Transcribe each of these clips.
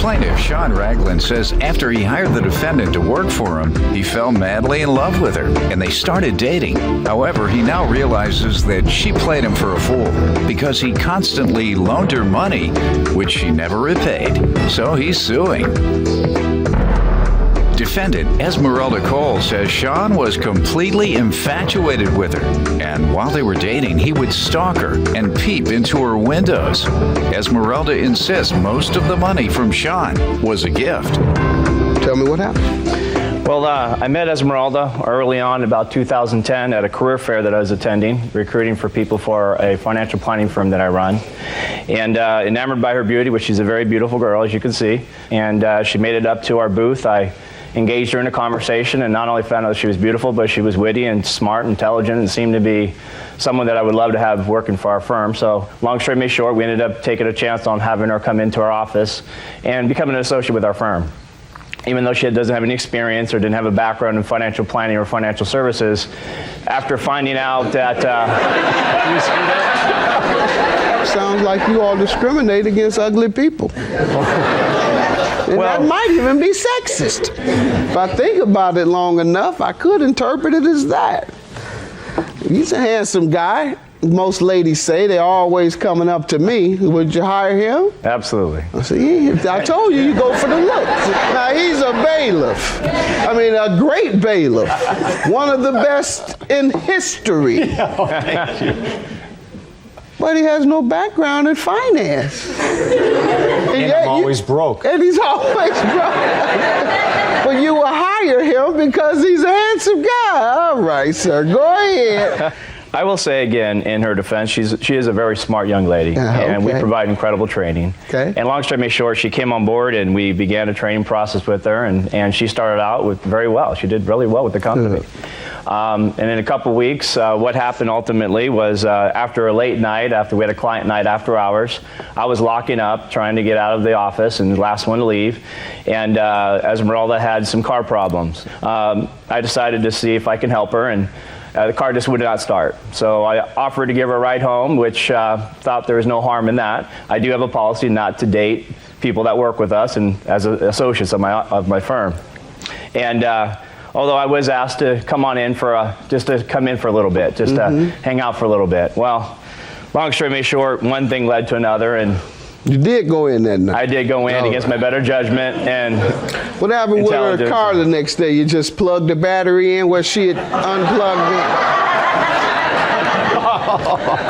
Plaintiff Sean Ragland says after he hired the defendant to work for him, he fell madly in love with her, and they started dating. However, he now realizes that she played him for a fool because he constantly loaned her money, which she never repaid. So he's suing. Defendant Esmeralda Cole says Sean was completely infatuated with her, and while they were dating, he would stalk her and peep into her windows. Esmeralda insists most of the money from Sean was a gift. Tell me what happened. Well, I met Esmeralda early on, about 2010, at a career fair that I was attending, recruiting for people for a financial planning firm that I run. And enamored by her beauty, which she's a very beautiful girl, as you can see, and she made it up to our booth. I engaged her in a conversation and not only found out that she was beautiful, but she was witty and smart, intelligent, and seemed to be someone that I would love to have working for our firm. So long story made short, we ended up taking a chance on having her come into our office and becoming an associate with our firm. Even though she doesn't have any experience or didn't have a background in financial planning or financial services, after finding out that... Sounds like you all discriminate against ugly people. And that might even be sexist. If I think about it long enough, I could interpret it as that. He's a handsome guy. Most ladies say they're always coming up to me. Would you hire him? Absolutely. I said, yeah, I told you, you go for the looks. Now, he's a bailiff. I mean, a great bailiff. One of the best in history. Oh, thank you. But he has no background in finance. And I'm always broke. And he's always broke. But you will hire him because he's a handsome guy. All right, sir, go ahead. I will say again, in her defense, she is a very smart young lady, and we provide incredible training. Okay. And long story made short, she came on board, and we began a training process with her, and she started out with very well. She did really well with the company. And in a couple weeks, what happened ultimately was after a late night, after we had a client night after hours, I was locking up, trying to get out of the office, and the last one to leave. And Esmeralda had some car problems. I decided to see if I can help her, and the car just would not start. So I offered to give her a ride home, which thought there was no harm in that. I do have a policy not to date people that work with us and as associates of my firm. And although I was asked to come on in for just to come in for a little bit, just to hang out for a little bit. Well, long story made short, one thing led to another, and you did go in that night. I did go in against my better judgment and what happened with her car the next day? You just plugged the battery in where she had unplugged it?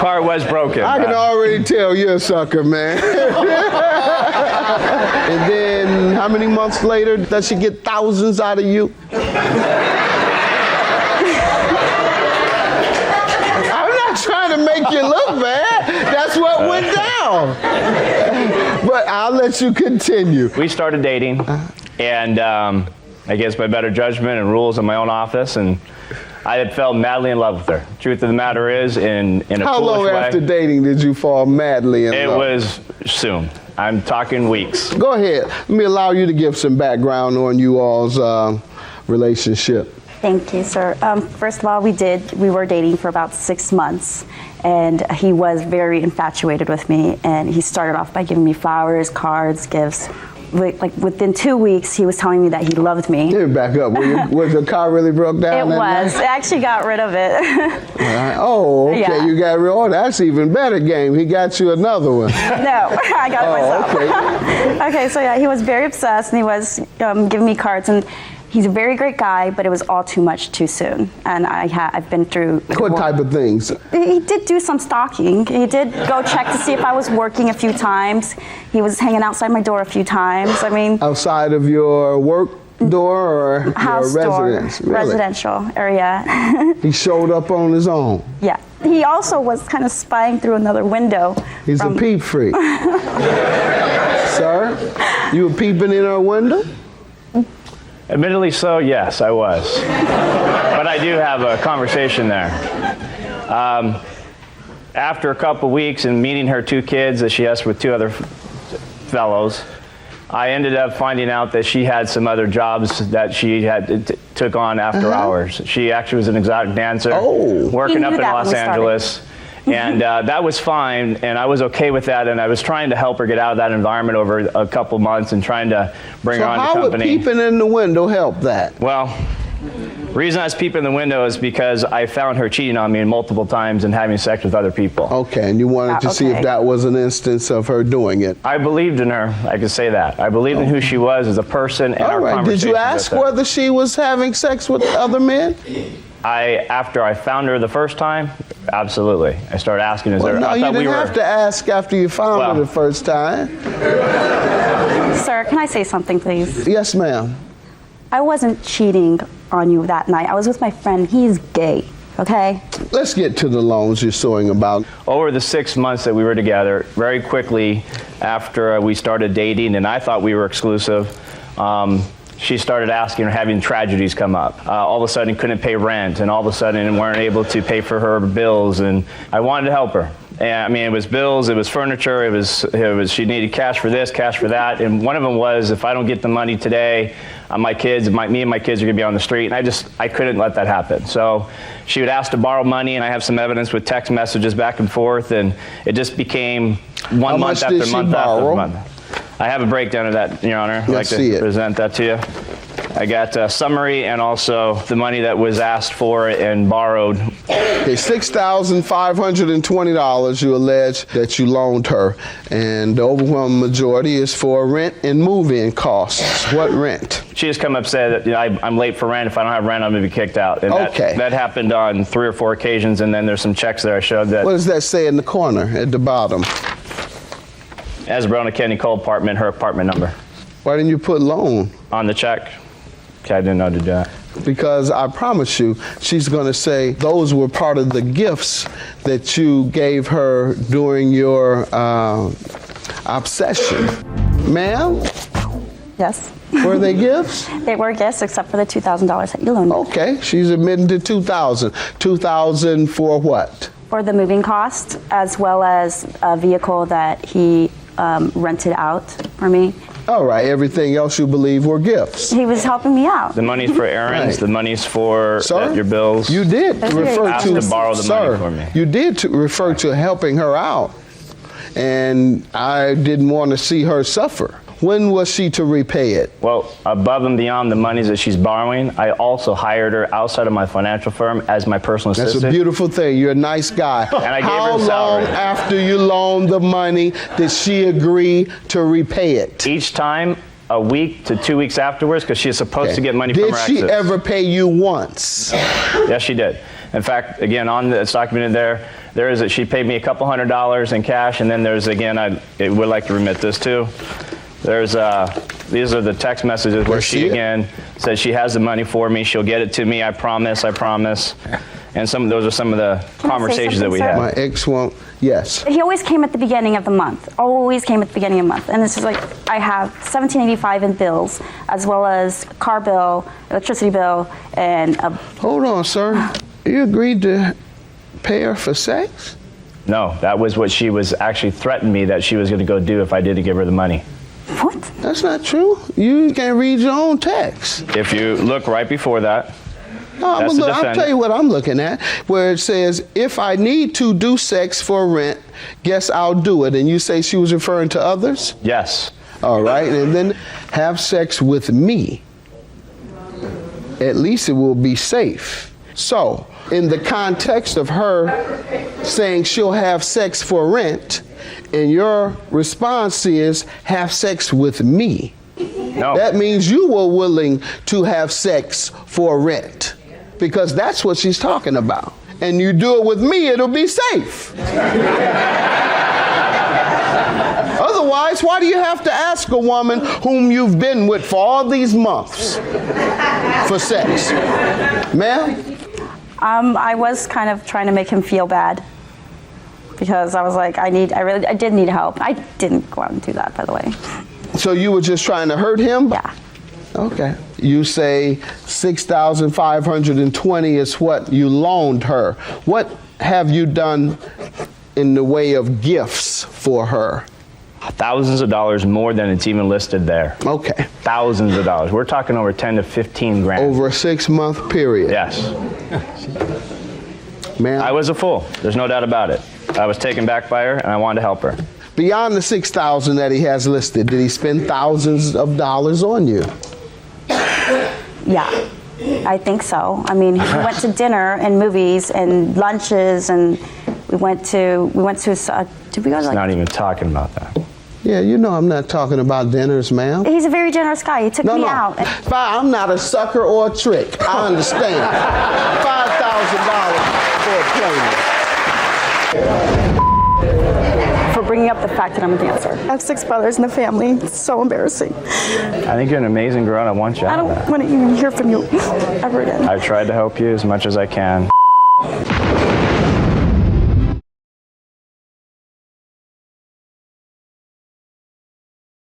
Car was broken. I can already tell you're a sucker, man. And then how many months later does she get thousands out of you? I'm not trying to make you look bad. That's what went down. But I'll let you continue. We started dating, and against my better judgment and rules in my own office, and I had fell madly in love with her. Truth of the matter is, in a foolish way. How long after dating did you fall madly in love? It was soon. I'm talking weeks. Go ahead. Let me allow you to give some background on you all's relationship. Thank you, sir. First of all, we were dating for about 6 months, and he was very infatuated with me, and he started off by giving me flowers, cards, gifts. Like within 2 weeks, he was telling me that he loved me. Let me back up. Was your car really broke down? It was. I actually got rid of it. Oh, okay. Yeah. You got rid. Oh, that's even better game. He got you another one. No, I got it myself. Okay. Okay, so yeah, he was very obsessed, and he was giving me cards, and he's a very great guy, but it was all too much too soon. And I've been through... What type of things? He did do some stalking. He did go check to see if I was working a few times. He was hanging outside my door a few times. I mean... Outside of your work door or house your residence? Door, really? Residential area. He showed up on his own? Yeah. He also was kind of spying through another window. He's a peep freak. Sir, you were peeping in our window? Admittedly so, yes, I was. But I do have a conversation there. After a couple weeks and meeting her 2 kids that she has with 2 other fellows, I ended up finding out that she had some other jobs that she had took on after hours. She actually was an exotic dancer, working up in Los Angeles. And that was fine, and I was okay with that, and I was trying to help her get out of that environment over a couple months and trying to bring her on the company. So how would peeping in the window help that? Well, the reason I was peeping in the window is because I found her cheating on me multiple times and having sex with other people. Okay, and you wanted to see if that was an instance of her doing it. I believed in her, I could say that. I believed in who she was as a person and our conversations. Did you ask whether she was having sex with other men? After I found her the first time, absolutely. I started asking, is there... No, you didn't have to ask after you found her the first time. Sir, can I say something, please? Yes, ma'am. I wasn't cheating on you that night. I was with my friend. He's gay, okay? Let's get to the loans you're suing about. Over the 6 months that we were together, very quickly after we started dating, and I thought we were exclusive, she started asking or having tragedies come up. All of a sudden couldn't pay rent, and all of a sudden weren't able to pay for her bills, and I wanted to help her. And, I mean, it was bills, it was furniture, it was she needed cash for this, cash for that, and one of them was, if I don't get the money today, me and my kids are gonna be on the street, and I couldn't let that happen. So she would ask to borrow money, and I have some evidence with text messages back and forth, and it just became one month after month after month. I have a breakdown of that, Your Honor. I'd like to present that to you. I got a summary and also the money that was asked for and borrowed. Okay, $6,520 you allege that you loaned her, and the overwhelming majority is for rent and move-in costs. What rent? She has come up and said that I'm late for rent. If I don't have rent, I'm going to be kicked out. And that happened on 3 or 4 occasions, and then there's some checks there I showed that. What does that say in the corner at the bottom? Esmeralda Kenny Cole apartment, her apartment number. Why didn't you put loan? On the check. Okay, I didn't know to do that. Because I promise you, she's going to say those were part of the gifts that you gave her during your obsession. Ma'am? Yes. Were they gifts? They were gifts, except for the $2,000 that you loaned me. Okay, she's admitting to $2,000. $2,000 for what? For the moving cost, as well as a vehicle that he rented out for me. All right, everything else you believe were gifts. He was helping me out. The money's for errands, the money's for your bills. You did refer to borrow the money for me. You did refer to helping her out, and I didn't want to see her suffer. When was she to repay it? Well, above and beyond the monies that she's borrowing, I also hired her outside of my financial firm as my personal assistant. That's a beautiful thing. You're a nice guy. And I gave her a salary. How long after you loaned the money did she agree to repay it? Each time, a week to 2 weeks afterwards, because she's supposed to get money from her exes. Did she ever pay you once? Yes, she did. In fact, again, it's documented there is that she paid me a couple $100s in cash, and then there's, again, I would like to remit this too. There's these are the text messages where she again says she has the money for me. She'll get it to me. I promise. I promise. And those are some of the conversations that we had. My ex won't. Yes. He always came at the beginning of the month. Always came at the beginning of the month. And this is like, I have $1,785 in bills, as well as car bill, electricity bill, and a... Hold on, sir. You agreed to pay her for sex? No, that was what she was actually threatening me that she was going to go do if I didn't give her the money. What? That's not true. You can read your own text. If you look right before that, I'll tell you what I'm looking at, where it says, if I need to do sex for rent, guess I'll do it. And you say she was referring to others? Yes. All right, and then have sex with me. At least it will be safe. So, in the context of her saying she'll have sex for rent, and your response is, have sex with me. No. That means you were willing to have sex for rent, because that's what she's talking about. And you do it with me, it'll be safe. Otherwise, why do you have to ask a woman whom you've been with for all these months for sex? Ma'am? I was kind of trying to make him feel bad, because I was like, I did need help. I didn't go out and do that, by the way. So you were just trying to hurt him? Yeah. Okay. You say $6,520 is what you loaned her. What have you done in the way of gifts for her? Thousands of dollars more than it's even listed there. Okay. Thousands of dollars. We're talking over 10 to 15 grand. Over a 6-month period. Yes. Ma'am? I was a fool. There's no doubt about it. I was taken back by her, and I wanted to help her. Beyond the $6,000 that he has listed, did he spend thousands of dollars on you? Yeah, I think so. I mean, we went to dinner and movies and lunches, and we went to did we go to like? Not even talking about that. Yeah, you know I'm not talking about dinners, ma'am. He's a very generous guy. He took me out. Fine, I'm not a sucker or a trick. I understand. $5,000 for a plaintiff. For bringing up the fact that I'm a dancer. I have 6 brothers in the family. It's so embarrassing. I think you're an amazing girl, and I want you out of that. I don't want to even hear from you ever again. I've tried to help you as much as I can.